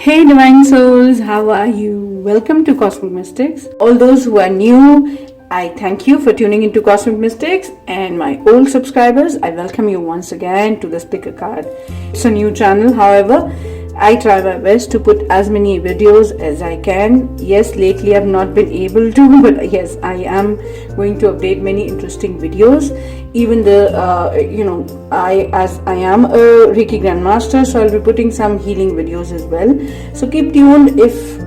Hey Divine Souls, how are you? Welcome to Cosmic Mystics. All those who are new, I thank you for tuning into Cosmic Mystics, and my old subscribers, I welcome you once again to this Pick a Card. It's a new channel, however, I try my best to put as many videos as I can. Yes, lately I've not been able to, but yes, I am going to update many interesting videos. Even I am a Reiki Grandmaster, so I'll be putting some healing videos as well. So keep tuned. If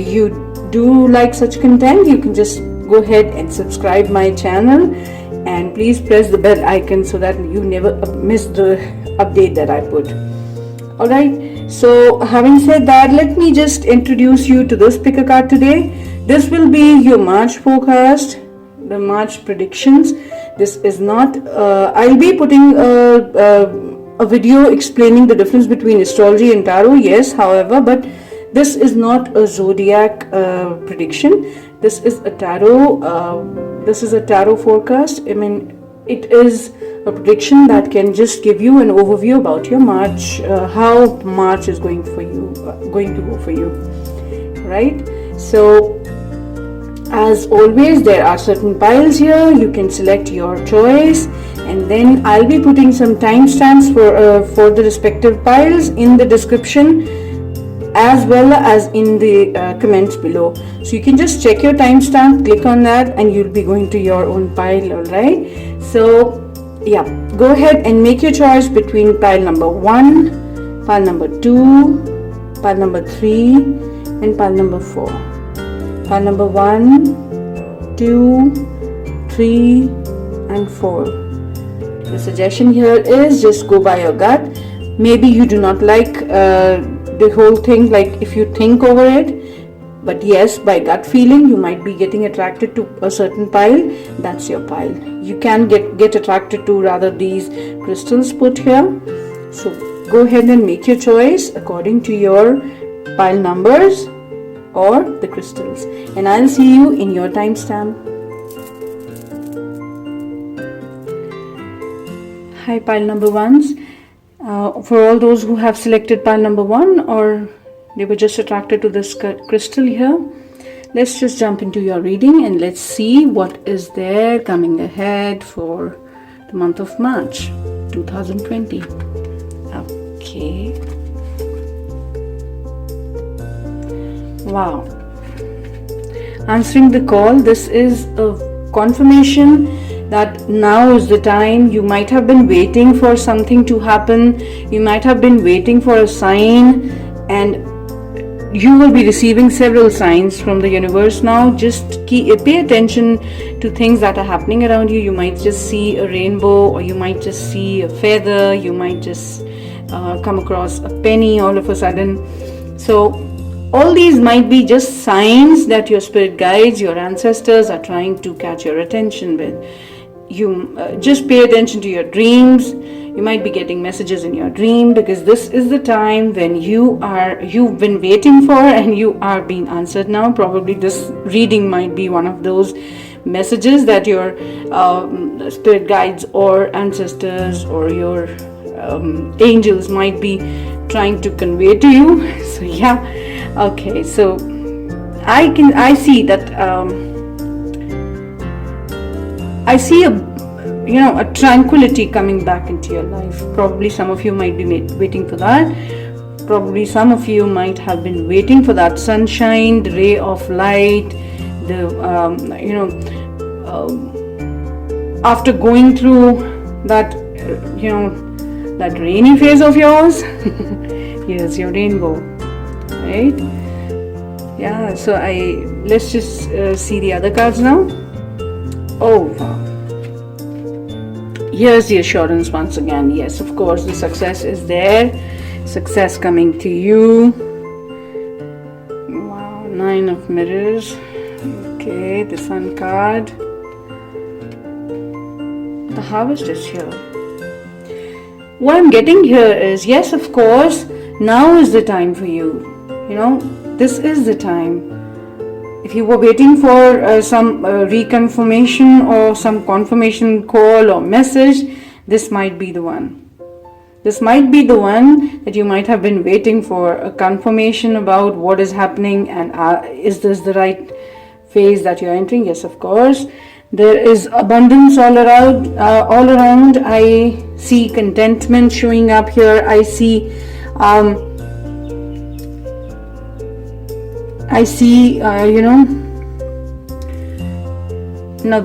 you do like such content, you can just go ahead and subscribe my channel, and please press the bell icon so that you never miss the update that I put. Alright, so having said that, let me just introduce you to this Pick a Card today. This will be your March forecast, the March predictions. This is not, I'll be putting a video explaining the difference between astrology and tarot, yes, however, but this is not a zodiac prediction. This is a tarot, forecast. I mean, it is a prediction that can just give you an overview about your March, how March is going to go for you, right? So as always, there are certain piles here. You can select your choice, and then I'll be putting some timestamps for the respective piles in the description as well as in the comments below. So you can just check your timestamp, click on that, and you'll be going to your own pile. Alright, so yeah, go ahead and make your choice between pile number 1, pile number 2, pile number 3, and pile number 4. Pile number 1, 2, 3, and 4. The suggestion here is just go by your gut. Maybe you do not like the whole thing, like if you think over it, but yes, by gut feeling, you might be getting attracted to a certain pile. That's your pile. You can get attracted to rather these crystals put here. So go ahead and make your choice according to your pile numbers or the crystals, and I'll see you in your timestamp. Hi pile number ones. For all those who have selected pile number 1, or they were just attracted to this crystal here, let's just jump into your reading and let's see what is there coming ahead for the month of March 2020. Okay. Wow. Answering the call, this is a confirmation that now is the time. You might have been waiting for something to happen. You might have been waiting for a sign, and you will be receiving several signs from the universe now. Just pay attention to things that are happening around you. You might just see a rainbow, or you might just see a feather. You might just come across a penny all of a sudden. So all these might be just signs that your spirit guides, your ancestors are trying to catch your attention with. You just pay attention to your dreams. You might be getting messages in your dream, because this is the time when you've been waiting for, and you are being answered now. Probably this reading might be one of those messages that your spirit guides or ancestors or your angels might be trying to convey to you. So yeah, okay, so I see that I see a tranquility coming back into your life. Probably some of you might be waiting for that. Probably some of you might have been waiting for that sunshine, the ray of light, after going through that, that rainy phase of yours. Here's your rainbow, right? Yeah, so let's just see the other cards now. Oh wow. Here's the assurance once again. Yes, of course, the success is there. Success coming to you. Wow, 9 of mirrors. Okay, the sun card. The harvest is here. What I'm getting here is, yes, of course, now is the time for you. This is the time. If you were waiting for some reconfirmation or some confirmation call or message, this might be the one. This might be the one that you might have been waiting for a confirmation about what is happening, and is this the right phase that you're entering? Yes, of course. There is abundance all around. I see contentment showing up here. I see now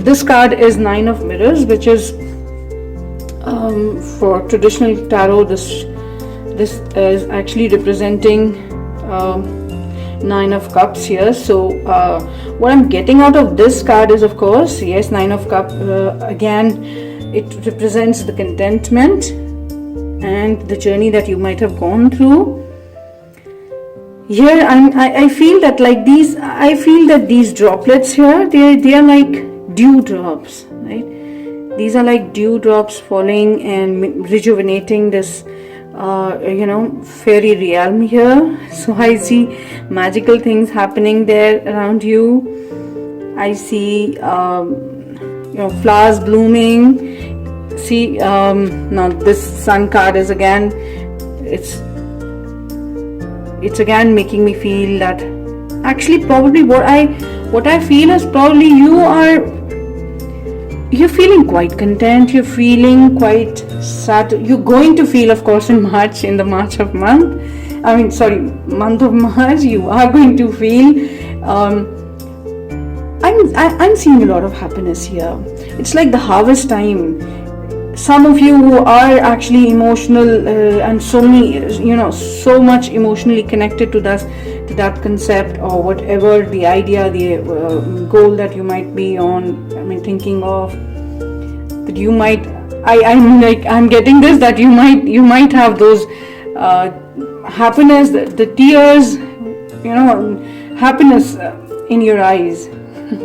this card is Nine of Mirrors, which is for traditional tarot. This is actually representing Nine of Cups here. So what I'm getting out of this card is, of course, yes, Nine of Cups. Again, it represents the contentment and the journey that you might have gone through. Here, I feel that these droplets here, they are like dew drops, right? These are like dew drops falling and rejuvenating this fairy realm here. So I see magical things happening there around you. I see flowers blooming. See, now this Sun card is again, it's again making me feel that actually probably what I feel is probably you're feeling quite content, you're feeling quite sad. You're going to feel, of course, in March, in the month of March, you are going to feel I'm seeing a lot of happiness here. It's like the harvest time. Some of you who are actually emotional and so much emotionally connected to that concept, or whatever the idea, the goal that you might be thinking of, that you might, I'm getting this, that you might have those happiness, the tears, happiness in your eyes,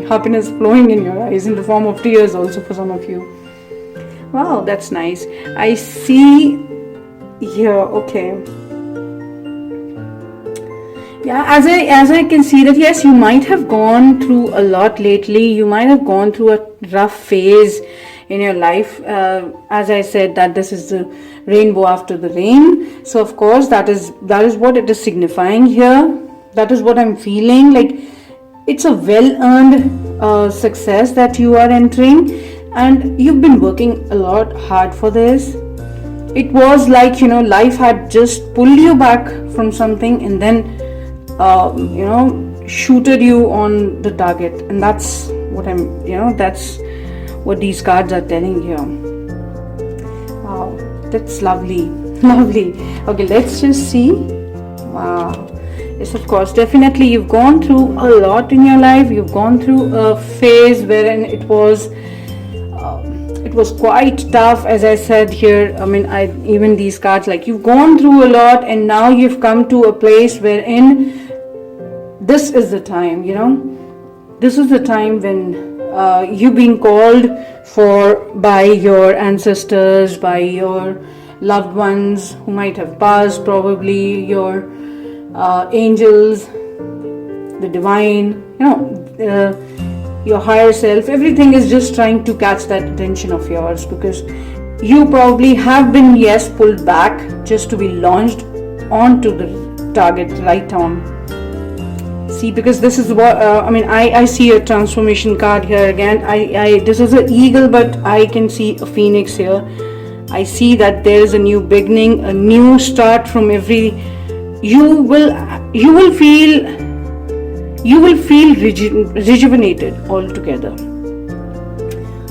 happiness flowing in your eyes in the form of tears also for some of you. Wow, that's nice. I see here, okay. Yeah, as I can see that, yes, you might have gone through a lot lately. You might have gone through a rough phase in your life. As I said, that this is the rainbow after the rain. So of course that is what it is signifying here. That is what I'm feeling. Like it's a well-earned success that you are entering. And you've been working a lot hard for this. It was like, life had just pulled you back from something and then, shooted you on the target. And that's what that's what these cards are telling here. Wow, that's lovely. Lovely. Okay, let's just see. Wow. Yes, of course, definitely you've gone through a lot in your life. You've gone through a phase wherein it was quite tough, as I said here. Even these cards, like you've gone through a lot, and now you've come to a place wherein this is the time, this is the time when you've been called for by your ancestors, by your loved ones who might have passed, probably your angels, the divine, your higher self. Everything is just trying to catch that attention of yours, because you probably have been, yes, pulled back just to be launched onto the target right on. See, because this is what I see a transformation card here again. This is an eagle, but I can see a phoenix here. I see that there is a new beginning, a new start from every. You will feel rejuvenated altogether.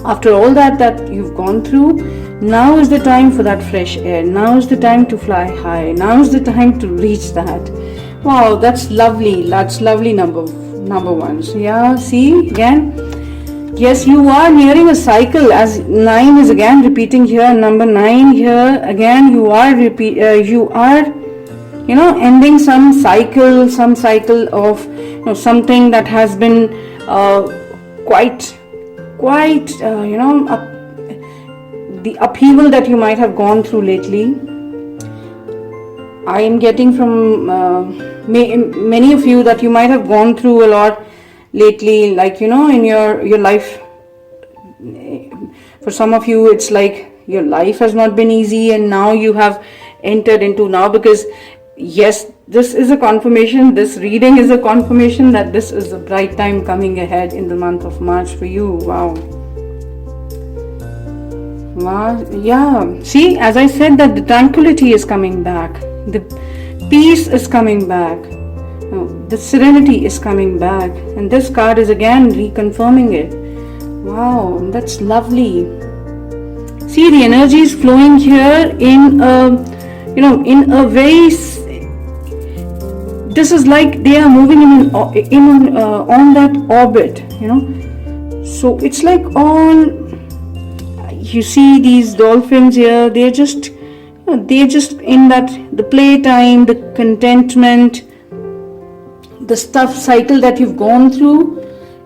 After all that you've gone through, now is the time for that fresh air. Now is the time to fly high. Now is the time to reach that. Wow, that's lovely. That's lovely, number ones. Yeah, see again. Yes, you are nearing a cycle, as 9 is again repeating here. Number 9 here again. You are ending some cycle of something that has been quite the upheaval that you might have gone through lately. I am getting from many of you that you might have gone through a lot lately, like in your life. For some of you, it's like your life has not been easy, and now you have entered into now, because yes, this is a confirmation, this reading is a confirmation that this is a bright time coming ahead in the month of March for you. Wow. Yeah, see, as I said, that the tranquility is coming back, the peace is coming back, the serenity is coming back, and this card is again reconfirming it. Wow, that's lovely. See, the energy is flowing here in a very, this is like they are moving on that orbit, so it's like you see these dolphins here, they're just in that, the playtime, the contentment, the stuff cycle that you've gone through,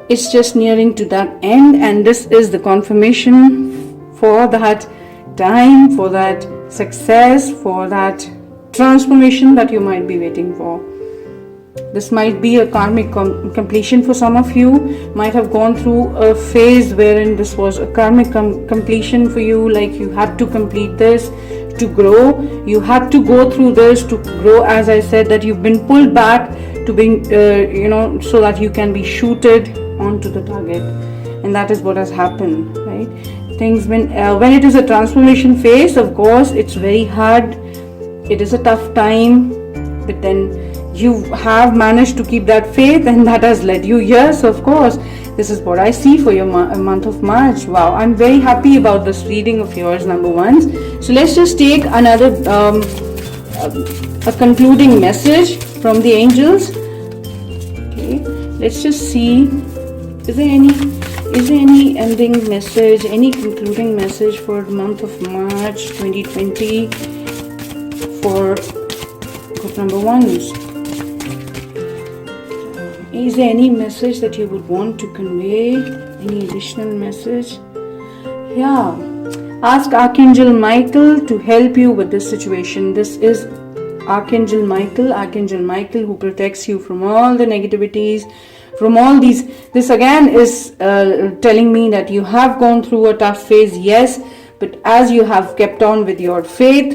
it's just nearing to that end, and this is the confirmation for that time, for that success, for that transformation that you might be waiting for. This might be a karmic completion for some of you. Might have gone through a phase wherein this was a karmic completion for you, like you had to complete this to grow. You had to go through this to grow. As I said, that you've been pulled back to being, so that you can be shooted onto the target. And that is what has happened, right? Things when it is a transformation phase, of course, it's very hard. It is a tough time, but then you have managed to keep that faith, and that has led you here. So of course, this is what I see for your month of March. Wow, I'm very happy about this reading of yours, number ones. So let's just take another a concluding message from the angels. Okay, let's just see, is there any ending message, any concluding message for the month of March 2020 for group number ones? Is there any message that you would want to convey? Any additional message? Yeah. Ask Archangel Michael to help you with this situation. This is Archangel Michael who protects you from all the negativities, from all these. This again is telling me that you have gone through a tough phase, yes, but as you have kept on with your faith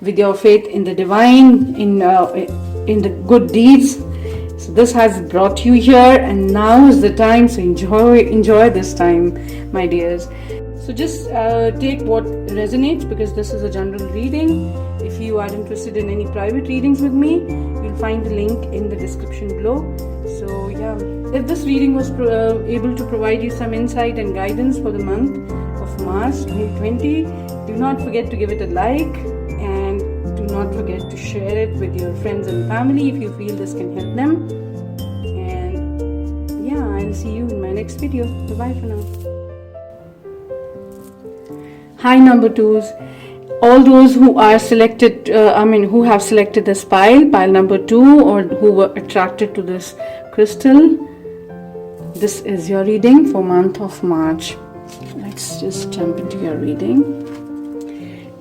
in the divine, in the good deeds, so this has brought you here, and now is the time. So enjoy this time, my dears. So just take what resonates, because this is a general reading. If you are interested in any private readings with me, you'll find the link in the description below. So yeah, if this reading was able to provide you some insight and guidance for the month of March 2020, do not forget to give it a like, and do not forget to share it with your friends and family if you feel this can help them. And yeah, I'll see you in my next video. Bye for now. Hi, number twos. All those who are selected, who have selected this pile number 2, or who were attracted to this crystal, this is your reading for month of March. Let's just jump into your reading.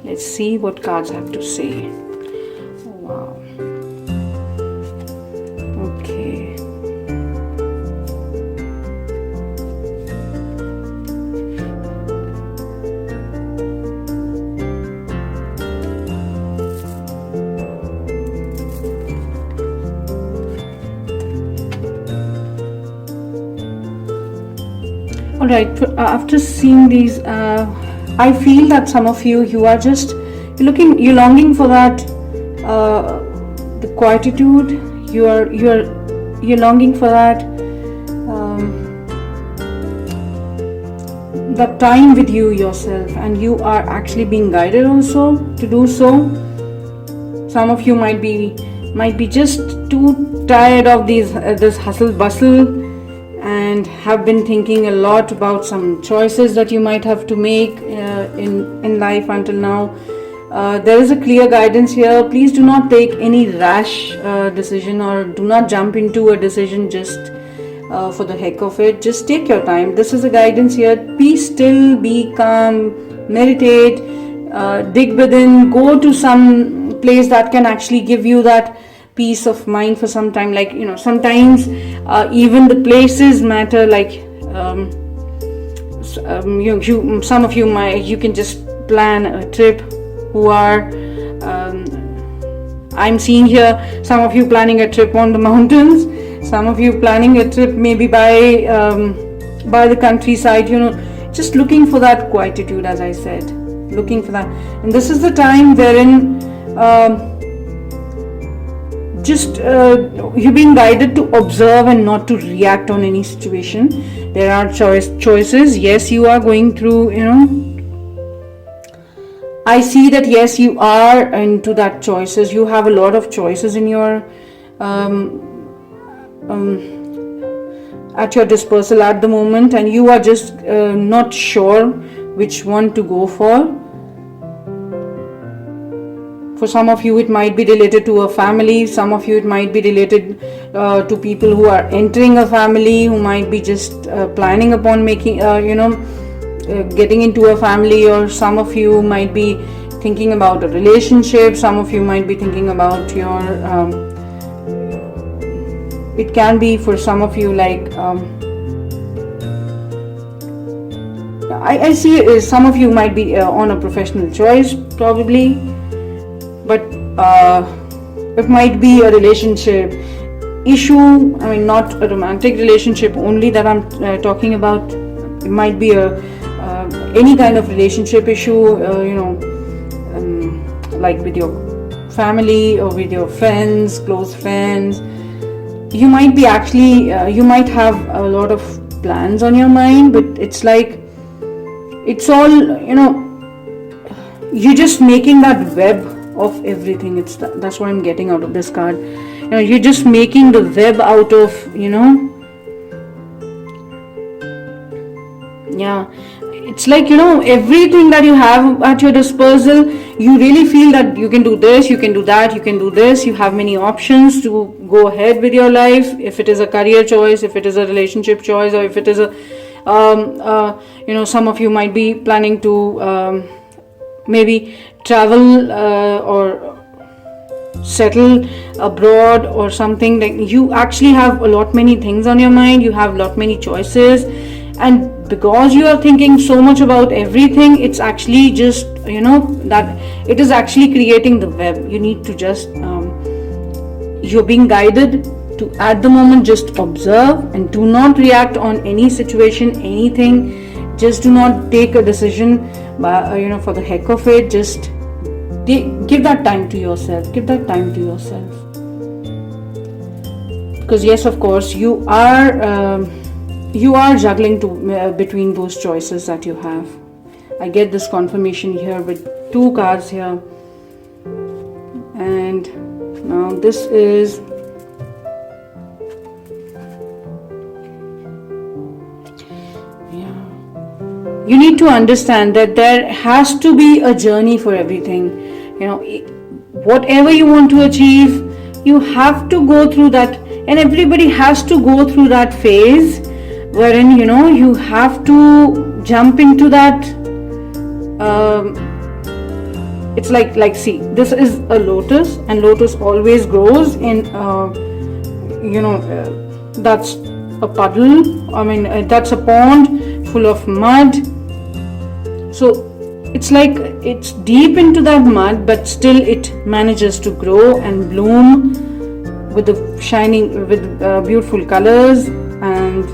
Let's see what cards have to say. Oh, wow. Okay. Alright, after seeing these, I feel that some of you are just you're longing for that the quietude. You're longing for that that time with you yourself, and you are actually being guided also to do so. Some of you might be just too tired of this hustle bustle, and have been thinking a lot about some choices that you might have to make in life until now. There is a clear guidance here. Please do not take any rash decision, or do not jump into a decision just for the heck of it. Just take your time. This is a guidance here. Be still, be calm, meditate, dig within, go to some place that can actually give you that peace of mind for some time. Like, sometimes even the places matter. Like some of you can just plan a trip, who are I'm seeing here some of you planning a trip on the mountains, some of you planning a trip maybe by the countryside, just looking for that quietude, as I said, looking for that. And this is the time wherein you're being guided to observe and not to react on any situation. There are choices. Yes, you are going through, I see that, yes, you are into that choices. You have a lot of choices in your at your disposal at the moment, and you are just not sure which one to go for. For some of you, it might be related to a family. Some of you, it might be related to people who are entering a family, who might be just planning upon making, getting into a family. Or some of you might be thinking about a relationship. Some of you might be thinking about your, it can be for some of you like, I see some of you might be on a professional choice probably. But it might be a relationship issue. I mean, not a romantic relationship only that I'm talking about. It might be any kind of relationship issue, like with your family or with your friends, close friends. You might be actually, you might have a lot of plans on your mind, but it's like, it's all, you're just making that web of everything. That's what I'm getting out of this card. You're just making the web out of, it's like, everything that you have at your disposal, you really feel that you can do this, you can do that, you can do this. You have many options to go ahead with your life. If it is a career choice, if it is a relationship choice, or if it is a some of you might be planning to maybe travel or settle abroad or something. Like, you actually have a lot many things on your mind. You have lot many choices, and because you are thinking so much about everything, it's actually just that it is actually creating the web. You need to just you're being guided to, at the moment, just observe and do not react on any situation, anything. Just do not take a decision for the heck of it. Just give that time to yourself. Give that time to yourself. Because yes, of course, you are juggling between those choices that you have. I get this confirmation here with 2 cards here, and now this is you need to understand that there has to be a journey for everything. Whatever you want to achieve, you have to go through that, and everybody has to go through that phase wherein you have to jump into that. It's like see, this is a lotus, and lotus always grows in that's a puddle. I mean, that's a pond full of mud. So it's like it's deep into that mud, but still it manages to grow and bloom with the shining, with beautiful colors, and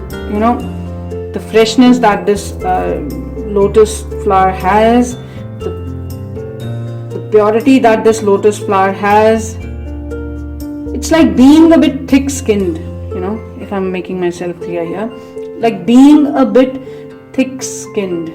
the freshness that this lotus flower has, the purity that this lotus flower has. It's like being a bit thick-skinned, if I'm making myself clear here, like being a bit thick-skinned.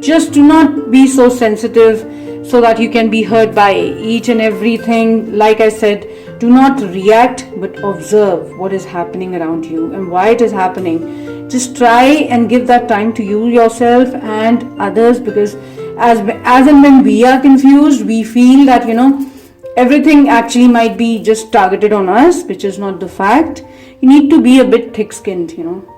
Just do not be so sensitive so that you can be hurt by each and everything. Like I said, do not react, but observe what is happening around you and why it is happening. Just try and give that time to you, yourself, and others, because as and when we are confused, we feel that everything actually might be just targeted on us, which is not the fact. You need to be a bit thick-skinned,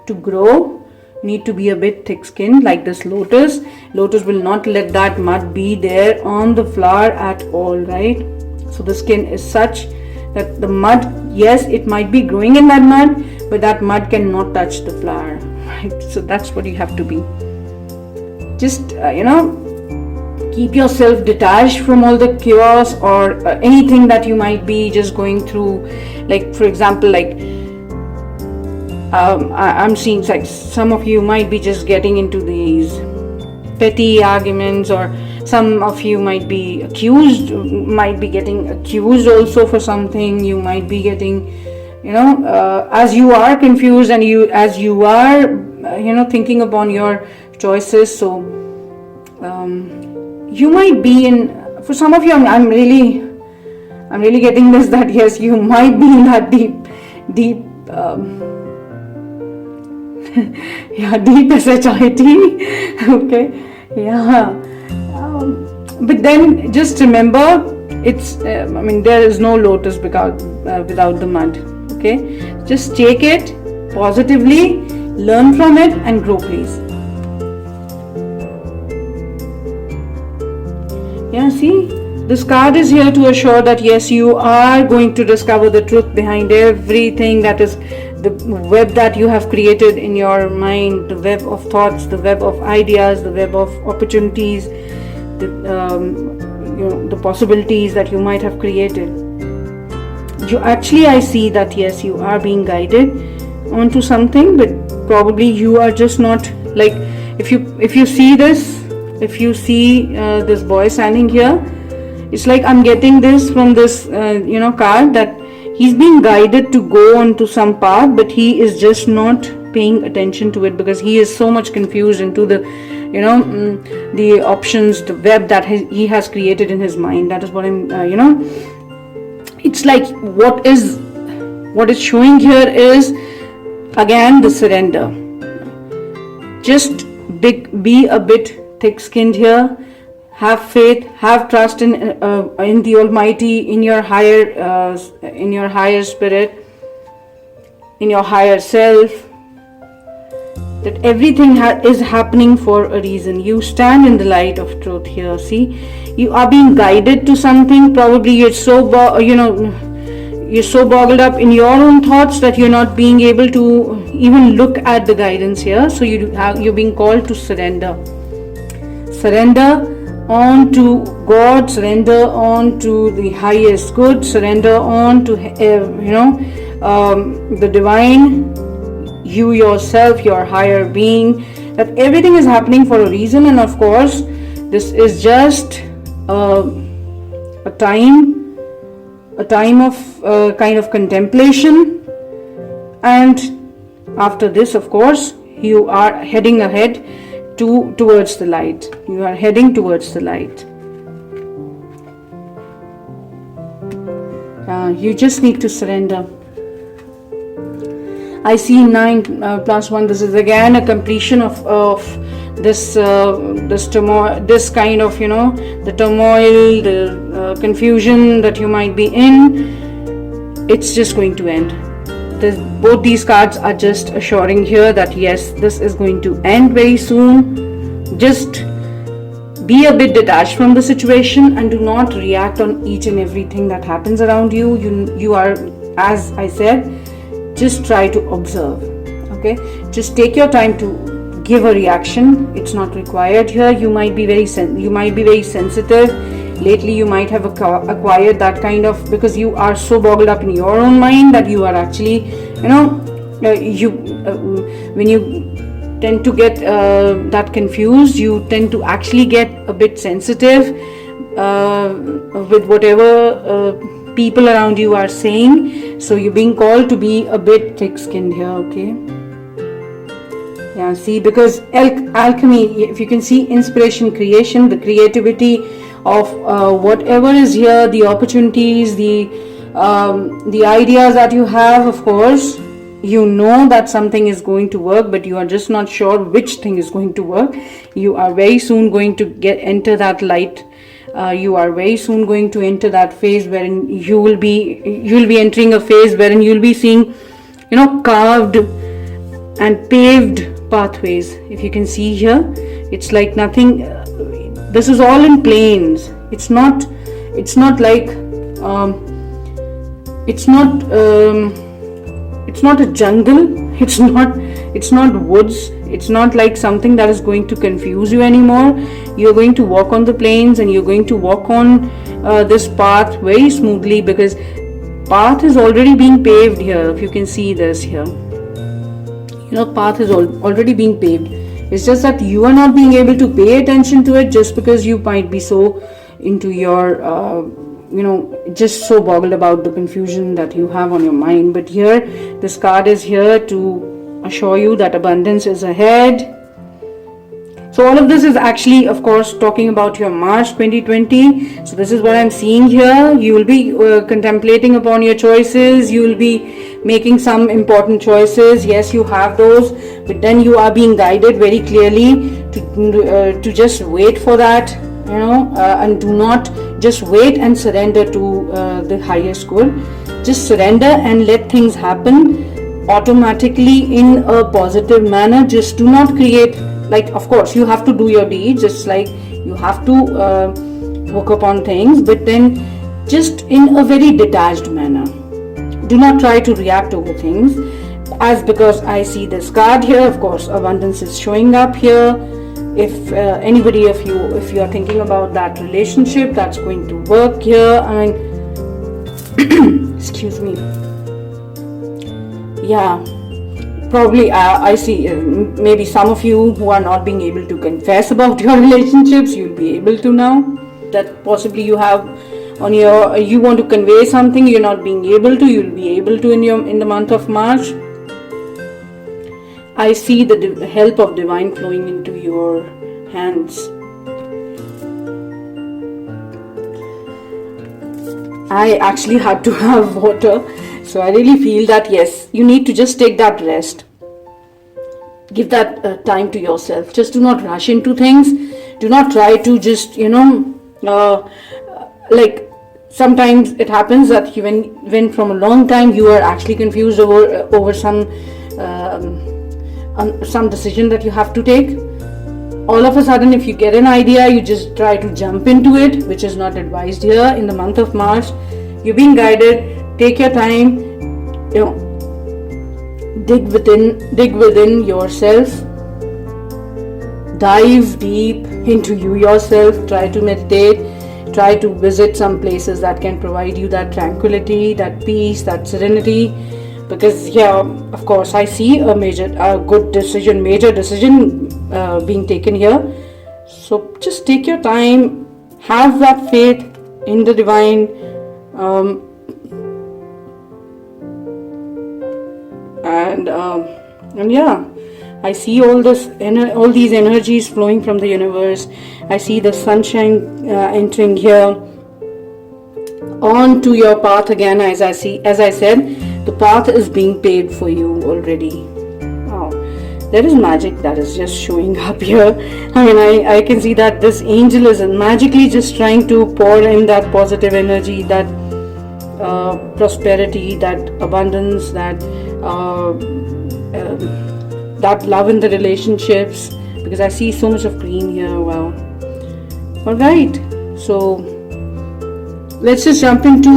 to grow. Need to be a bit thick-skinned, like this lotus. Lotus will not let that mud be there on the flower at all, right? So the skin is such that the mud, yes, it might be growing in that mud, but that mud cannot touch the flower, right? So that's what you have to be. Just keep yourself detached from all the chaos or anything that you might be just going through. Like for example, like I'm seeing like some of you might be just getting into these petty arguments, or some of you might be getting accused also for something. You might be getting, as you are confused and as you are thinking upon your choices. So you might be in, for some of you, I'm really getting this, that yes, you might be in that deep deep SHIT. Okay, yeah. But then just remember, it's there is no lotus without the mud. Okay, just take it positively, learn from it, and grow, please. Yeah, see, this card is here to assure that yes, you are going to discover the truth behind everything, that is the web that you have created in your mind, the web of thoughts, the web of ideas, the web of opportunities, the possibilities that you might have created. I see that yes, you are being guided onto something, but probably you are just not, like, if you see this, this boy standing here, it's like I'm getting this from this card, that he's being guided to go onto some path, but he is just not paying attention to it because he is so much confused into the the options, the web that he has created in his mind. That is what I'm it's like what is showing here is again the surrender. Just be a bit thick-skinned here. Have faith, have trust in the Almighty, in your higher spirit, in your higher self, that everything is happening for a reason. You stand in the light of truth here. See, you are being guided to something. Probably you're so boggled up in your own thoughts that you're not being able to even look at the guidance here. So you're being called to surrender on to God, surrender on to the highest good, surrender on to the divine, you yourself, your higher being, that everything is happening for a reason. And of course this is just a time of kind of contemplation, and after this, of course, you are heading ahead towards the light. You are heading towards the light. You just need to surrender. I see 9 plus 1. This is again a completion of this turmoil, this kind of the turmoil, the confusion that you might be in. It's just going to end. Both these cards are just assuring here that yes, this is going to end very soon. Just be a bit detached from the situation and do not react on each and everything that happens around you. You are, as I said, just try to observe. Okay, just take your time to give a reaction. It's not required here. You might be very sensitive. Lately you might have acquired that kind of, because you are so boggled up in your own mind that you are actually when you tend to get that confused, you tend to actually get a bit sensitive with whatever people around you are saying. So you're being called to be a bit thick-skinned here. Okay, yeah, see, because alchemy, if you can see, inspiration, creation, the creativity of whatever is here, the opportunities, the ideas that you have. Of course, you know that something is going to work, but you are just not sure which thing is going to work. You are very soon going to enter that light. You are very soon going to enter that phase wherein you will be entering a phase wherein you'll be seeing carved and paved pathways. If you can see here, it's like nothing. This is all in plains. It's not like it's not a jungle. It's It's not woods. It's not like something that is going to confuse you anymore. You're going to walk on the plains, and you're going to walk on this path very smoothly, because path is already being paved here. If you can see this here, path is already being paved. It's just that you are not being able to pay attention to it, just because you might be so into your just so boggled about the confusion that you have on your mind. But here, this card is here to assure you that abundance is ahead. So all of this is actually, of course, talking about your March 2020. So this is what I'm seeing here. You will be contemplating upon your choices. You will be making some important choices. Yes, you have those, but then you are being guided very clearly to just wait for that, and do not just wait and surrender to the highest good. Just surrender and let things happen automatically in a positive manner. Just do not create, of course, you have to do your deeds, just like you have to work upon things, but then just in a very detached manner. Do not try to react over things, because I see this card here. Of course, abundance is showing up here. If anybody of you, if you are thinking about that relationship that's going to work here, excuse me. Yeah, probably I see maybe some of you who are not being able to confess about your relationships, you'll be able to now. That possibly you have on your, you want to convey something, you're not being able to, you'll be able to in the month of March. I see the help of divine flowing into your hands. I actually had to have water, so I really feel that yes, you need to just take that rest. Give that time to yourself. Just do not rush into things. Do not try to just, sometimes it happens that when from a long time you are actually confused over some decision that you have to take. All of a sudden, if you get an idea, you just try to jump into it, which is not advised here in the month of March. You're being guided. Take your time. Dig within yourself. Dive deep into you yourself. Try to meditate. Try to visit some places that can provide you that tranquility, that peace, that serenity. Because of course, I see a major decision being taken here. So just take your time, have that faith in the divine, I see all these energies flowing from the universe. I see the sunshine entering here onto your path again. As I said, the path is being paved for you already. Wow, there is magic that is just showing up here. I can see that this angel is magically just trying to pour in that positive energy, that prosperity, that abundance, that love in the relationships, because I see so much of green here. Wow. Alright, so let's just jump into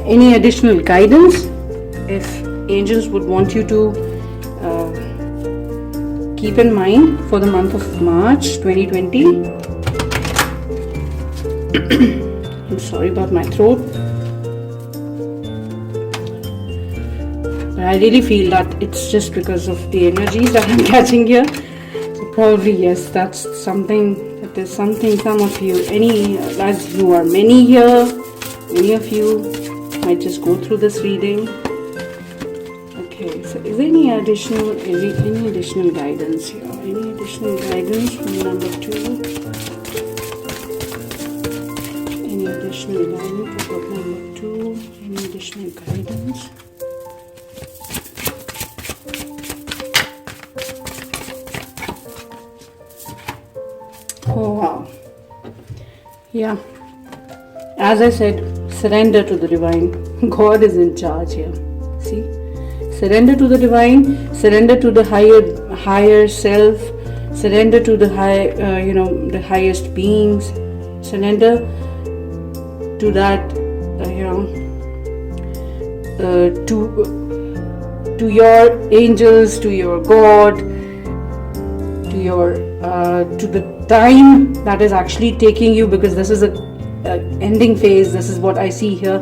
any additional guidance. If angels would want you to keep in mind for the month of March 2020. I'm sorry about my throat, but I really feel that it's just because of the energies that I'm catching here. So probably yes, that's something. That is something. Some of you, as you are many here, many of you might just go through this reading. Okay, so is there any additional guidance here? Any additional guidance from number 2? Any additional guidance about number 2? Any additional guidance? Oh wow. Yeah. As I said, surrender to the divine. God is in charge here. See? Surrender to the divine, surrender to the higher self, surrender to the the highest beings, surrender to that, to your angels, to your God, to your to the time that is actually taking you, because this is a ending phase. This is what I see here.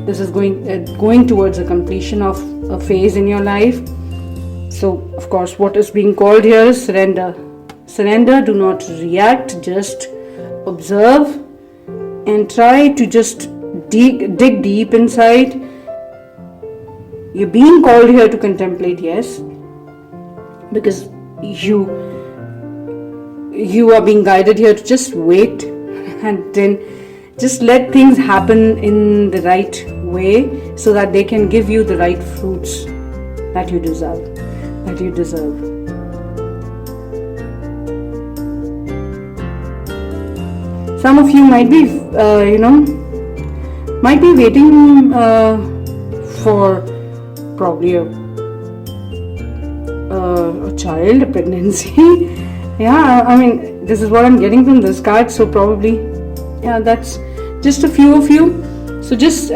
This is going towards a completion of a phase in your life. So of course, what is being called here is surrender. Surrender. Do not react. Just observe and try to just dig deep inside. You're being called here to contemplate, yes, because you are being guided here to just wait and then just let things happen in the right way, so that they can give you the right fruits that you deserve. Some of you might be waiting for probably a child, a pregnancy. Yeah, I mean, this is what I'm getting from this card. So probably, yeah, that's just a few of you. So just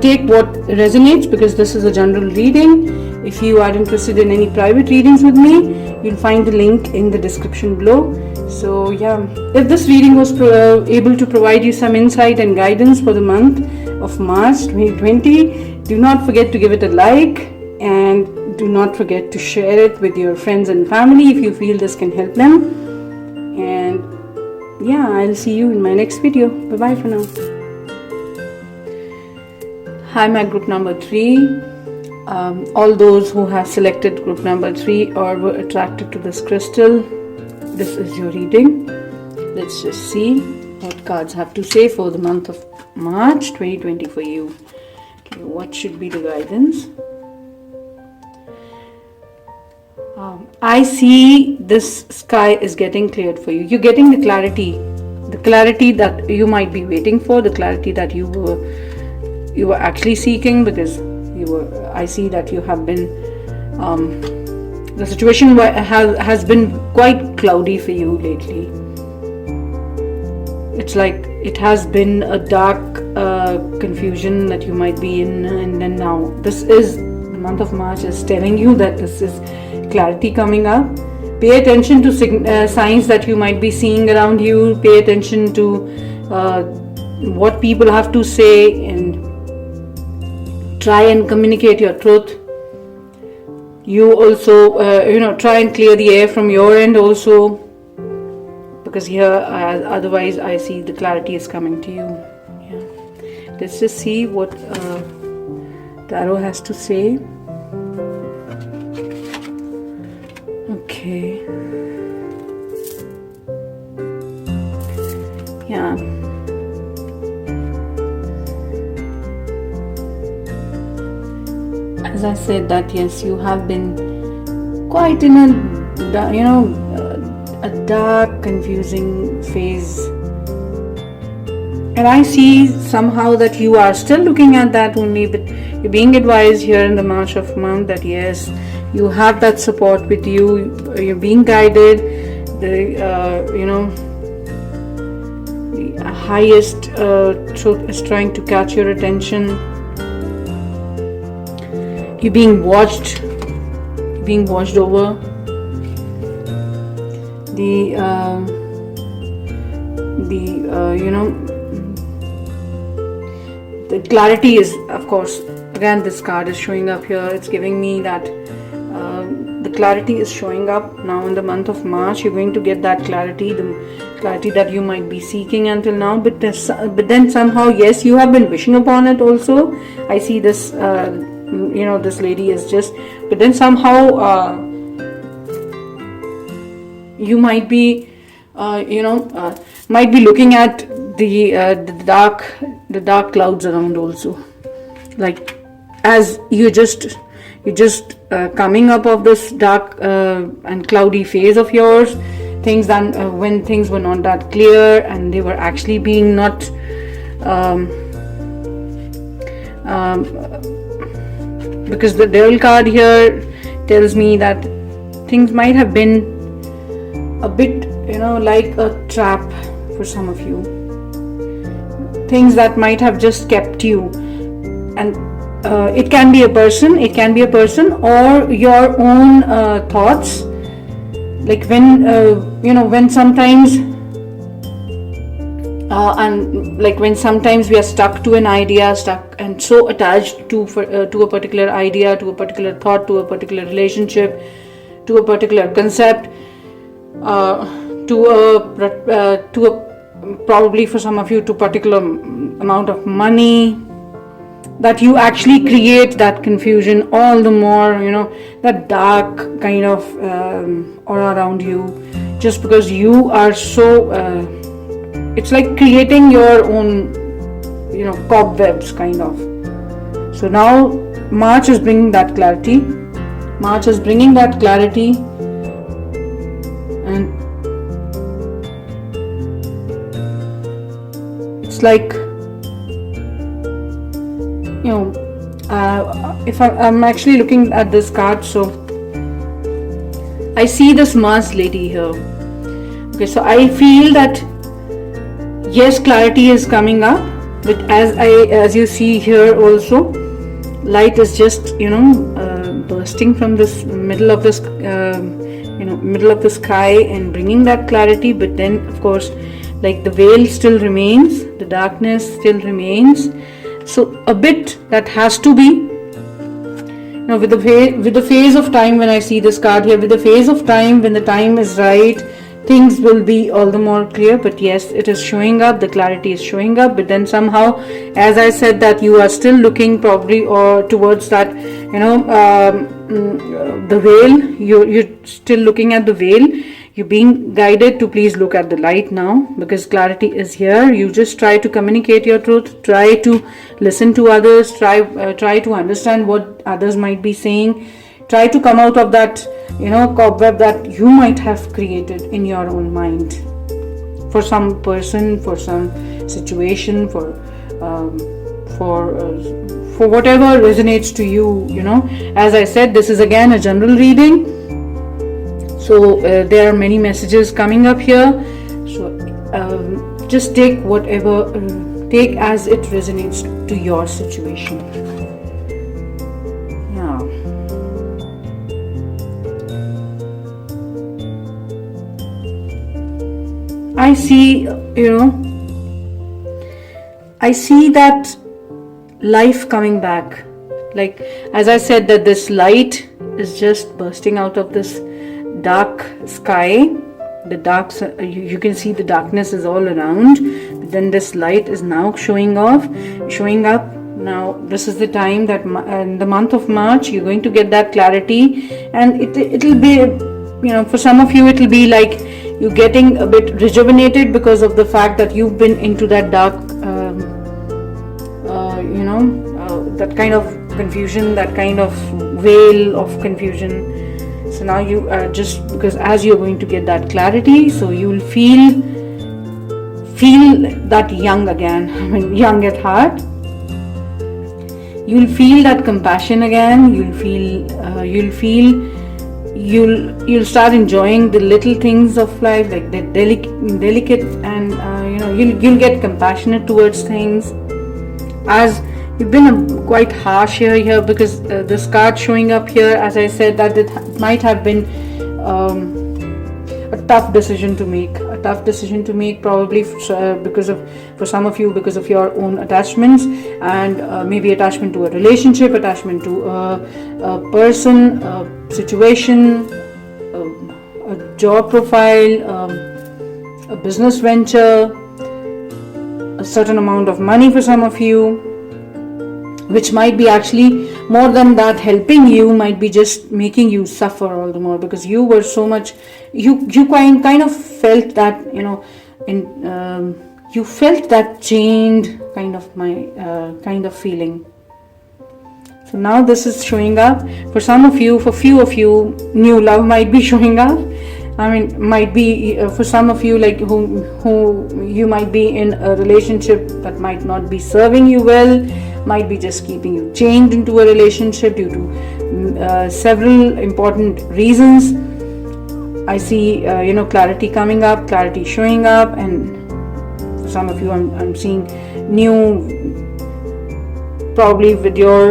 take what resonates, because this is a general reading. If you are interested in any private readings with me, you'll find the link in the description below. So yeah, if this reading was able to provide you some insight and guidance for the month of March 2020, do not forget to give it a like, and do not forget to share it with your friends and family if you feel this can help them. And yeah, I'll see you in my next video. Bye bye for now. Hi, my group number 3. All those who have selected group number 3 or were attracted to this crystal, this is your reading. Let's just see what cards have to say for the month of March 2020 for you. Okay, what should be the guidance? I see this sky is getting cleared for you. You're getting the clarity that you might be waiting for, the clarity that you were actually seeking, because I see that you have been the situation has been quite cloudy for you lately. It's like it has been a dark confusion that you might be in, and then now the month of March is telling you that this is clarity coming up. Pay attention to signs that you might be seeing around you. Pay attention to what people have to say, and try and communicate your truth. You also try and clear the air from your end also, because here otherwise I see the clarity is coming to you. Yeah. Let's just see what Tarot has to say. Okay. Yeah. As I said that yes, you have been quite in a dark, confusing phase, and I see somehow that you are still looking at that only, but you're being advised here in the March of month that yes, you have that support with you. You're being guided. The highest truth is trying to catch your attention. You're being watched over. The clarity is, of course, again this card is showing up here. It's giving me that the clarity is showing up now in the month of March. You're going to get that clarity, the clarity that you might be seeking until now, but then somehow, yes, you have been wishing upon it also. I see this this lady is just, but then somehow you might be looking at the dark clouds around also, like as you're just coming up of this dark and cloudy phase of yours. Things that when things were not that clear, and they were actually being not because the Devil card here tells me that things might have been a bit like a trap for some of you. Things that might have just kept you, and it can be a person, or your own thoughts. Like when when sometimes when sometimes we are stuck to an idea, and so attached to a particular idea, to a particular thought, to a particular relationship, to a particular concept, to a probably for some of you to particular amount of money, that you actually create that confusion all the more, that dark kind of aura around you, just because you are so it's like creating your own cobwebs kind of. So now March is bringing that clarity. And it's like, if I'm actually looking at this card, so I see this Mars lady here. Okay, so I feel that yes, clarity is coming up, but as you see here also, light is just bursting from this middle of this sky and bringing that clarity. But then of course, like, the veil still remains, the darkness still remains. So a bit that has to be, with the phase of time, when I see this card here, with the phase of time, when the time is right, things will be all the more clear. But yes, it is showing up, the clarity is showing up. But then somehow, as I said, that you are still looking probably or towards that, the veil. You're still looking at the veil. You're being guided to please look at the light now, because clarity is here. You just try to communicate your truth, try to listen to others, try to understand what others might be saying, try to come out of that cobweb that you might have created in your own mind, for some person, for some situation, for whatever resonates to you. As I said, this is again a general reading, so there are many messages coming up here. So just take whatever, take as it resonates to your situation. Yeah. I see, I see that life coming back. Like, as I said, that this light is just bursting out of this dark sky. You can see the darkness is all around, but then this light is now showing up. Now this is the time that in the month of March you're going to get that clarity, and it'll be, for some of you it'll be like you're getting a bit rejuvenated because of the fact that you've been into that dark that kind of confusion, that kind of veil of confusion. So now you are just, because as you're going to get that clarity, so you will feel that young again. Young at heart. You'll feel that compassion again. You'll start enjoying the little things of life, like the delicate, and you'll get compassionate towards things. As you've been quite harsh here, because this card showing up here, as I said, that it might have been a tough decision to make, probably for some of you, because of your own attachments, and maybe attachment to a relationship, attachment to a person, a situation, a job profile, a business venture, a certain amount of money for some of you, which might be actually more than that helping you, might be just making you suffer all the more, because you were so much, you kind of felt that, you felt that chained kind of feeling. So now this is showing up for some of you. For few of you, new love might be showing up. Might be for some of you, like who you might be in a relationship that might not be serving you well, might be just keeping you chained into a relationship due to several important reasons. I see clarity coming up, clarity showing up, and for some of you I'm seeing new probably with your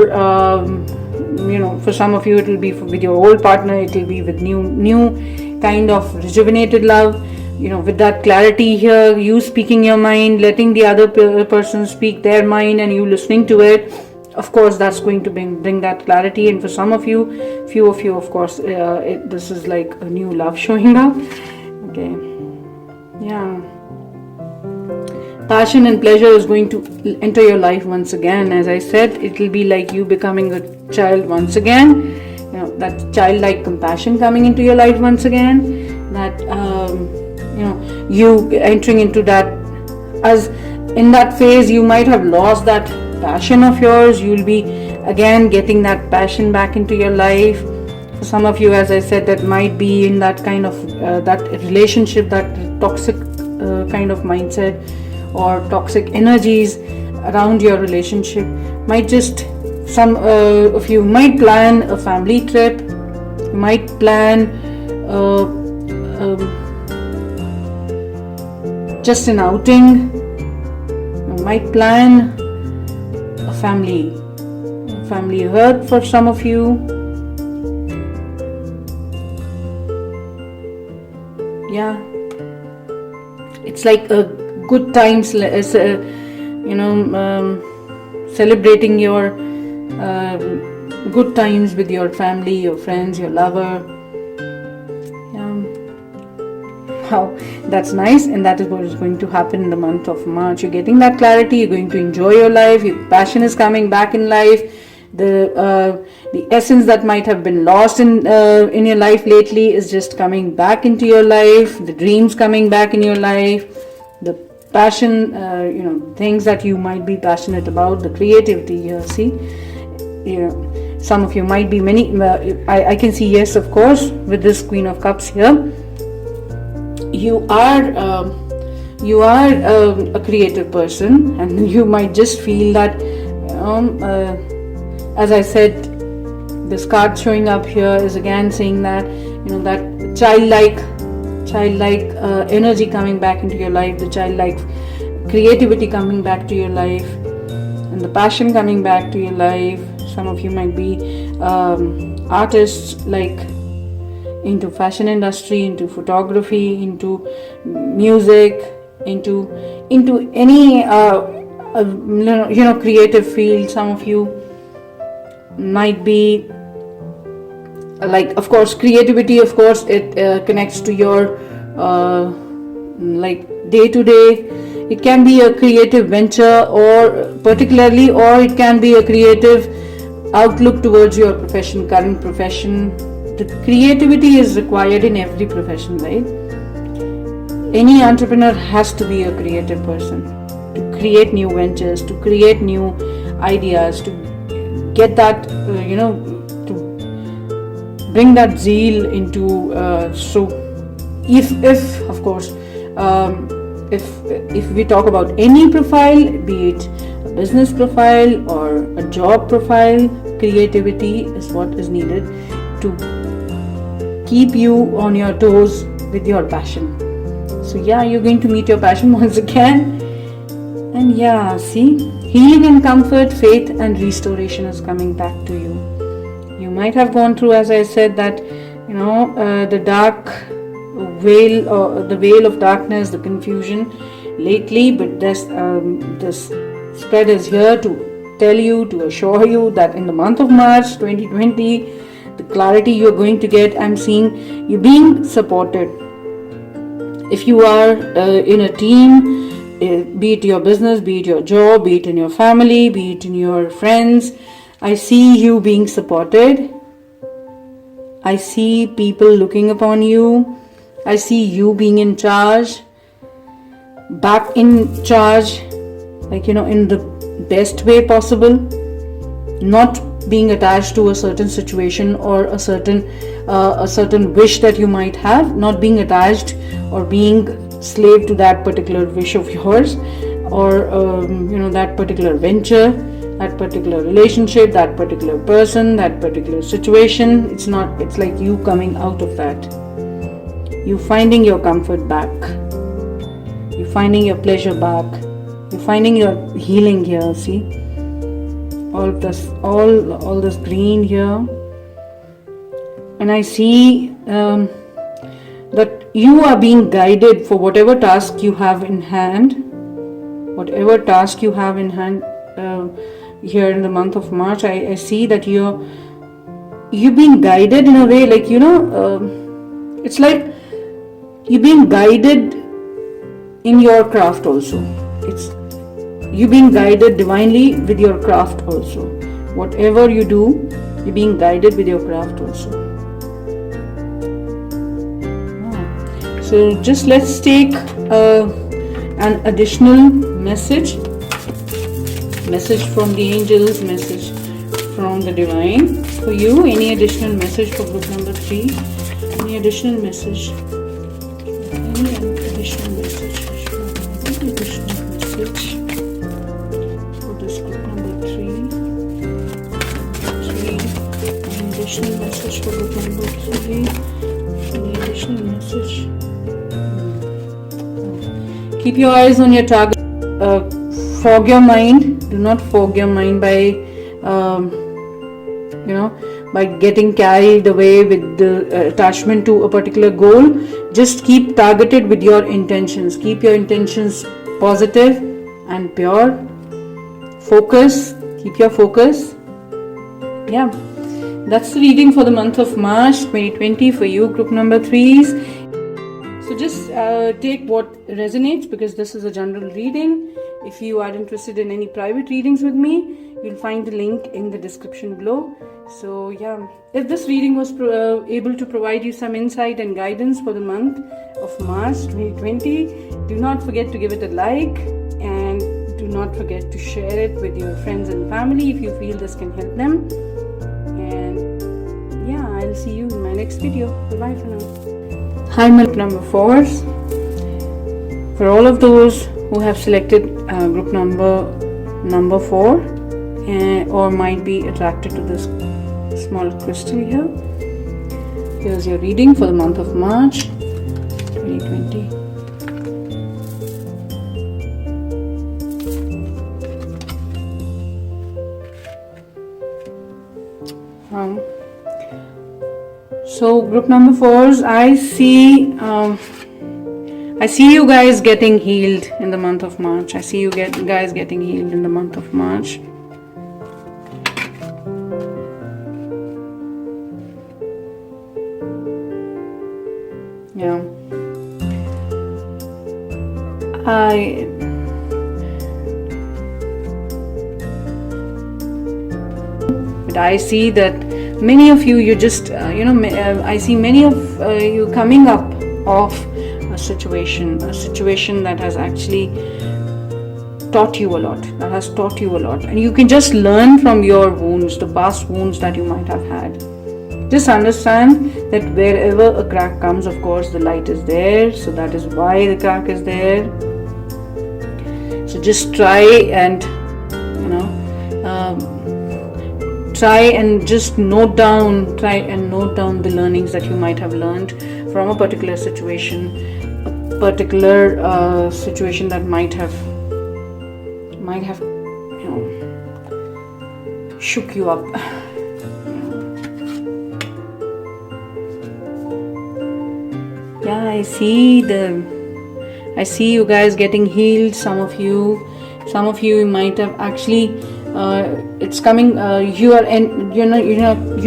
for some of you it will be with your old partner, it will be with new kind of rejuvenated love, with that clarity here, you speaking your mind, letting the other person speak their mind and you listening to it. Of course, that's going to bring that clarity. And for some of you, few of you, of course, this is like a new love showing up. Okay. Yeah. Passion and pleasure is going to enter your life once again. As I said, it will be like you becoming a child once again. That childlike compassion coming into your life once again. That you entering into that, as in that phase you might have lost that passion of yours. You'll be again getting that passion back into your life. For some of you, as I said, that might be in that kind of that relationship, that toxic kind of mindset or toxic energies around your relationship. Might just some of you might plan a family trip, you might plan just an outing, you might plan a family hurt for some of you. Yeah, it's like a good times, celebrating your good times with your family, your friends, your lover. Wow, that's nice, and that is what is going to happen in the month of March. You're getting that clarity, you're going to enjoy your life, your passion is coming back in life. The essence that might have been lost in your life lately is just coming back into your life. The dreams coming back in your life, the passion, things that you might be passionate about, the creativity here. See, some of you might be I can see, yes, of course, with this Queen of Cups here. You are a creative person, and you might just feel that, as I said, this card showing up here is again saying that, that childlike energy coming back into your life, the childlike creativity coming back to your life, and the passion coming back to your life. Some of you might be artists, like into fashion industry, into photography, into music, into any creative field. Some of you might be like, of course, creativity, of course, it connects to your like day to day. It can be a creative venture, or particularly, or it can be a creative outlook towards your profession, current profession. The creativity is required in every profession, right? Any entrepreneur has to be a creative person to create new ventures, to create new ideas, to get that, to bring that zeal into. So, if of course, if we talk about any profile, be it a business profile or a job profile, creativity is what is needed to keep you on your toes with your passion. So yeah, you're going to meet your passion once again. And yeah, see, healing and comfort, faith and restoration is coming back to you. You might have gone through, as I said, that the dark veil, or the veil of darkness, the confusion lately, but this spread is here to tell you, to assure you that in the month of March 2020, the clarity you're going to get, I'm seeing you being supported. If you are in a team, be it your business, be it your job, be it in your family, be it in your friends, I see you being supported. I see people looking upon you. I see you being in charge, back in charge, like, in the best way possible, not being attached to a certain situation or a certain wish that you might have, not being attached or being slave to that particular wish of yours, or that particular venture, that particular relationship, that particular person, that particular situation. It's like you coming out of that, you finding your comfort back, you finding your pleasure back, you finding your healing here. See, all this green here, and I see that you are being guided for whatever task you have in hand. Whatever task you have in hand here in the month of March, I see that you're being guided in a way, like, it's like you're being guided in your craft also. It's you being guided divinely with your craft also. Whatever you do, you're being guided with your craft also. So just let's take an additional message from the angels, message from the divine for you. Any additional message for group number 3? Any additional message? Any additional message for this group number 3? Any additional message for group number 3? Any additional message? Keep your eyes on your target. Fog your mind. Do not fog your mind by getting carried away with the attachment to a particular goal. Just keep targeted with your intentions. Keep your intentions positive and pure. Focus. Keep your focus. Yeah, that's the reading for the month of March 2020 for you, group number 3s. So just take what resonates, because this is a general reading. If you are interested in any private readings with me, you'll find the link in the description below. So yeah, if this reading was able to provide you some insight and guidance for the month of March 2020, do not forget to give it a like, and do not forget to share it with your friends and family if you feel this can help them. And yeah, I'll see you in my next video. Bye for now. Hi, my number 4s. For all of those who have selected group number 4 or might be attracted to this small crystal here, here's your reading for the month of March 2020. So group number 4s, I see you guys getting healed in the month of March. I see you guys getting healed in the month of March. Yeah. I see that many of you just, I see many of you coming up of a situation that has actually taught you a lot, and you can just learn from your wounds, the past wounds that you might have had. Just understand that wherever a crack comes, of course, the light is there, so that is why the crack is there. So just try and just note down the learnings that you might have learned from a particular situation, situation that might have shook you up. Yeah, I see you guys getting healed. Some of you might have actually it's coming. You're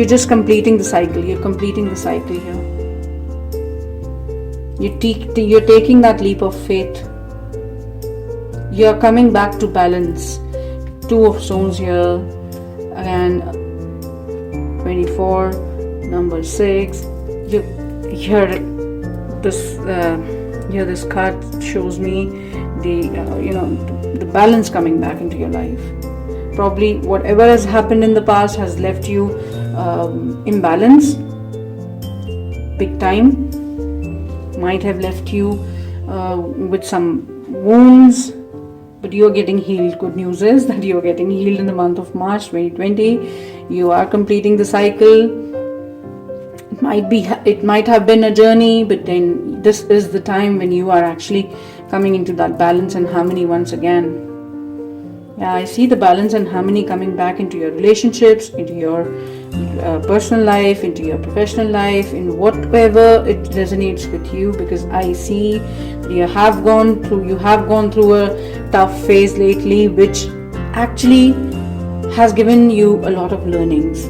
just completing the cycle. You're completing the cycle here. You're taking that leap of faith. You're coming back to balance. 2 of Stones here, and 24, number 6. This card shows me the balance coming back into your life. Probably whatever has happened in the past has left you imbalanced big time. Might have left you with some wounds, but you are getting healed. Good news is that you are getting healed in the month of March 2020. You are completing the cycle. It might have been a journey, but then this is the time when you are actually coming into that balance and harmony once again. Yeah, I see the balance and harmony coming back into your relationships, into your personal life, into your professional life, in whatever it resonates with you, because I see that you have gone through a tough phase lately, which actually has given you a lot of learnings.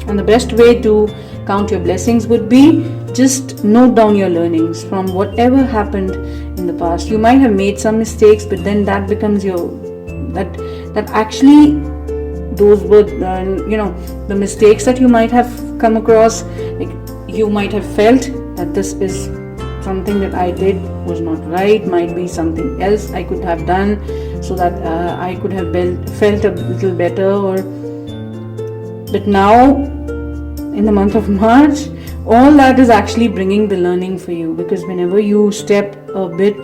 And the best way to count your blessings would be just note down your learnings from whatever happened in the past. You might have made some mistakes, but then that becomes that actually those were the mistakes that you might have come across. Like, you might have felt that this is something that I did was not right, might be something else I could have done so that I could have felt a little better. But now in the month of March, all that is actually bringing the learning for you, because whenever you step a bit,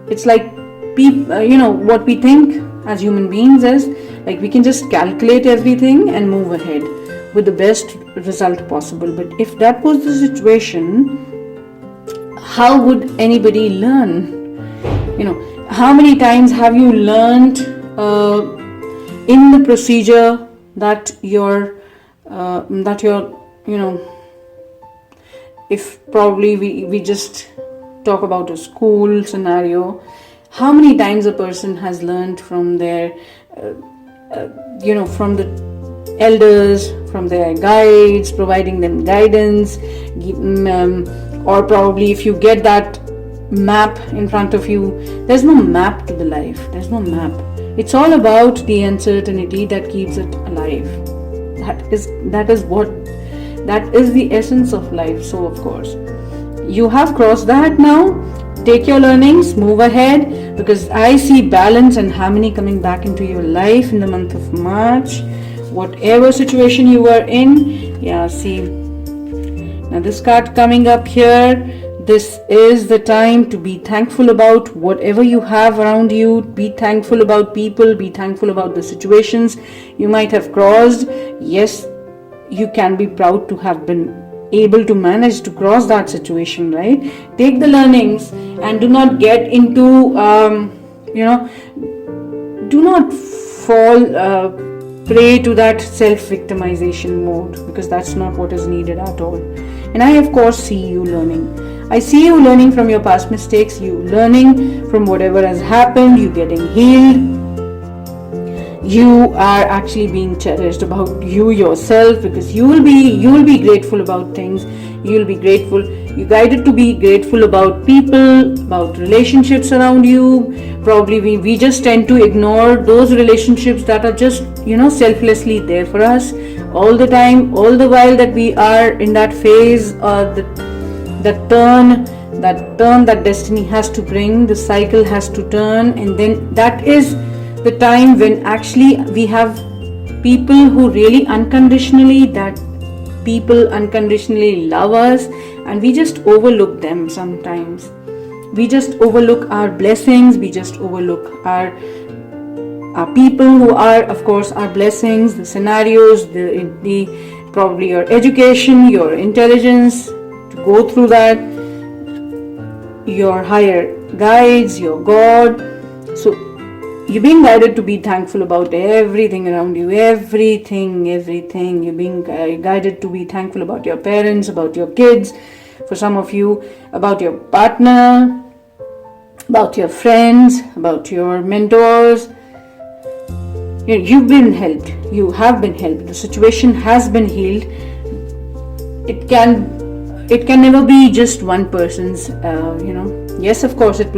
it's like what we think as human beings is like we can just calculate everything and move ahead with the best result possible. But if that was the situation, how would anybody learn? How many times have you learned in the procedure that you're if probably we just talk about a school scenario, how many times a person has learned from their from the elders, from their guides, providing them guidance, or probably if you get that map in front of you, there's no map to the life, there's no map. It's all about the uncertainty that keeps it alive. That is the essence of life. So of course you have crossed that. Now take your learnings, move ahead, because I see balance and harmony coming back into your life in the month of March, whatever situation you are in. Yeah, see, now this card coming up here, this is the time to be thankful about whatever you have around you. Be thankful about people, be thankful about the situations you might have crossed. Yes, you can be proud to have been able to manage to cross that situation, right? Take the learnings and do not get into do not fall prey to that self-victimization mode, because that's not what is needed at all. And I of course see you learning. I see you learning from your past mistakes, you learning from whatever has happened, you getting healed. You are actually being cherished about you yourself, because you will be grateful about things. You will be grateful. You're guided to be grateful about people, about relationships around you. Probably we just tend to ignore those relationships that are just selflessly there for us all the time, all the while that we are in that phase, that turn that destiny has to bring, the cycle has to turn, and then that is the time when actually we have people who really unconditionally love us, and we just overlook them sometimes. We just overlook our blessings, we just overlook our people who are of course our blessings, the scenarios, the probably your education, your intelligence to go through that, your higher guides, your God. So you're being guided to be thankful about everything around you, everything. You're being guided to be thankful about your parents, about your kids, for some of you, about your partner, about your friends, about your mentors. You've been helped. You have been helped. The situation has been healed. It can never be just one person's, Yes, of course, it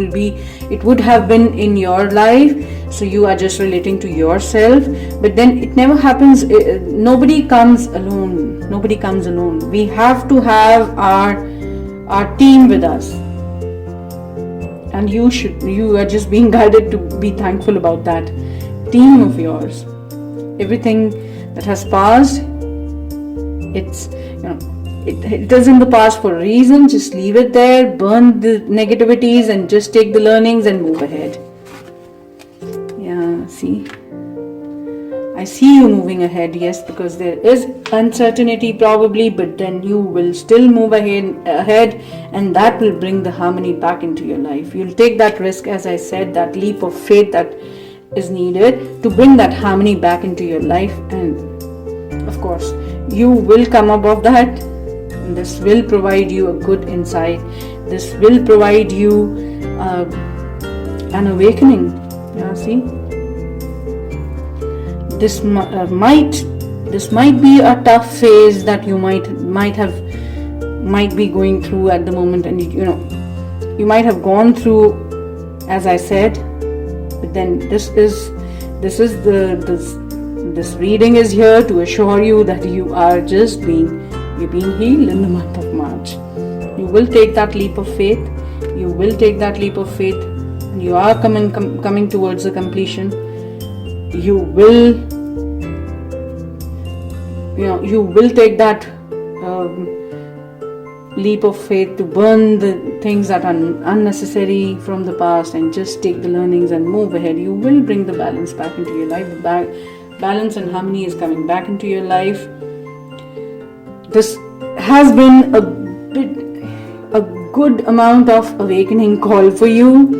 would have been in your life, so you are just relating to yourself, but then it never happens. Nobody comes alone. We have to have our team with us, and you are just being guided to be thankful about that team of yours. Everything that has passed, it is in the past for a reason. Just leave it there, burn the negativities, and just take the learnings and move ahead. Yeah, see, I see you moving ahead. Yes, because there is uncertainty probably, but then you will still move ahead, and that will bring the harmony back into your life. You'll take that risk, as I said, that leap of faith, that is needed to bring that harmony back into your life. And of course, you will come above that. This will provide you a good insight. This will provide you an awakening. See, this might be a tough phase that you might be going through at the moment, and you might have gone through, as I said. But then this reading is here to assure you that you're being healed in the month of March. You will take that leap of faith. You will take that leap of faith, and you are coming towards the completion. You will take that leap of faith to burn the things that are unnecessary from the past and just take the learnings and move ahead. You will bring the balance back into your life. The balance and harmony is coming back into your life. This has been a good amount of awakening call for you,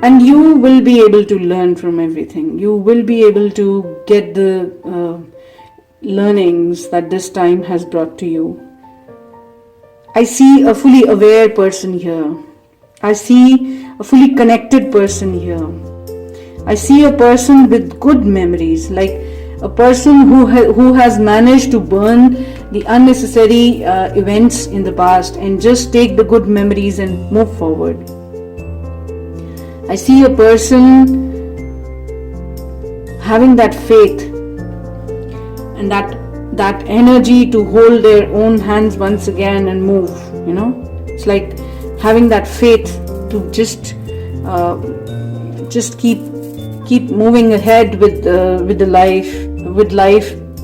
and you will be able to learn from everything. You will be able to get the learnings that this time has brought to you. I see a fully aware person here. I see a fully connected person here. I see a person with good memories, like a person who has managed to burn the unnecessary events in the past and just take the good memories and move forward. I see a person having that faith and that energy to hold their own hands once again and move. It's like having that faith to just keep moving ahead with life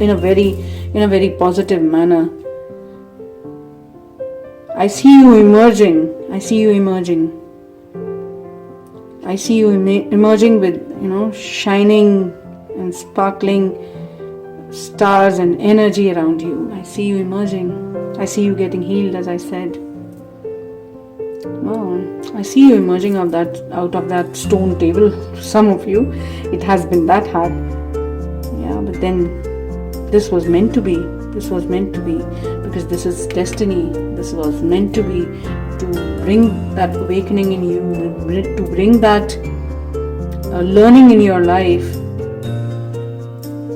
in a very positive manner. I see you emerging. I see you emerging with shining and sparkling stars and energy around you. I see you emerging. I see you getting healed, as I said. Wow, I see you emerging out of that stone table. Some of you, it has been that hard. Yeah, but then this was meant to be. This was meant to be, because this is destiny. This was meant to be, to bring that awakening in you, to bring that learning in your life,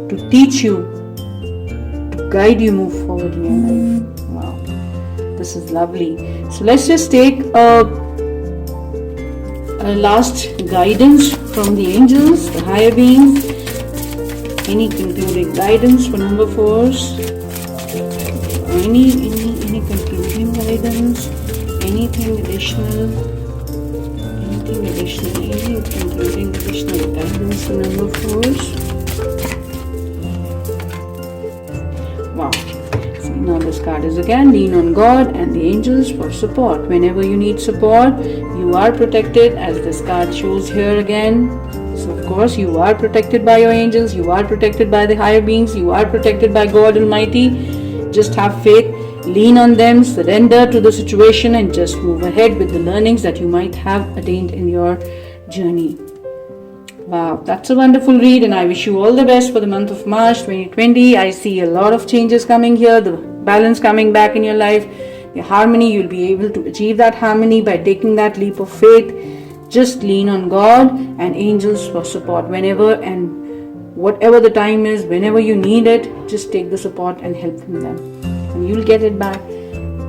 to teach you, to guide you move forward in your life. Wow, this is lovely. So let's just take a last guidance from the angels, the higher beings. Any concluding guidance for number 4s? Any concluding guidance? Anything additional? Any concluding additional guidance for number 4s? Wow. See, now this card is again, lean on God and the angels for support. Whenever you need support, you are protected, as this card shows here again. So of course you are protected by your angels, you are protected by the higher beings, you are protected by God Almighty. Just have faith, lean on them, surrender to the situation, and just move ahead with the learnings that you might have attained in your journey. Wow, that's a wonderful read, and I wish you all the best for the month of March 2020. I see a lot of changes coming here, the balance coming back in your life, the harmony. You'll be able to achieve that harmony by taking that leap of faith. Just lean on God and angels for support whenever and whatever the time is, whenever you need it. Just take the support and help from them, and you'll get it back.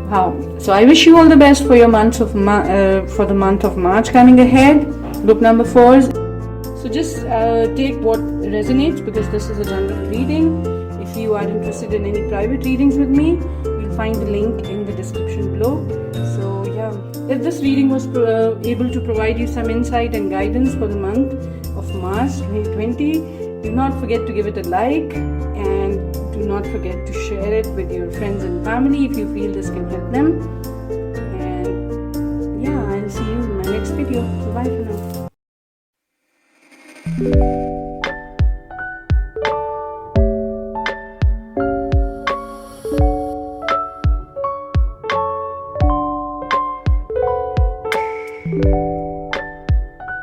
Wow! So I wish you all the best for your for the month of March coming ahead. Book number 4s. So just take what resonates, because this is a general reading. If you are interested in any private readings with me, you'll find the link in the description below. So yeah, if this reading was able to provide you some insight and guidance for the month of March 2020, do not forget to give it a like, and do not forget to share it with your friends and family if you feel this can help them. And yeah, I'll see you in my next video. So bye for now.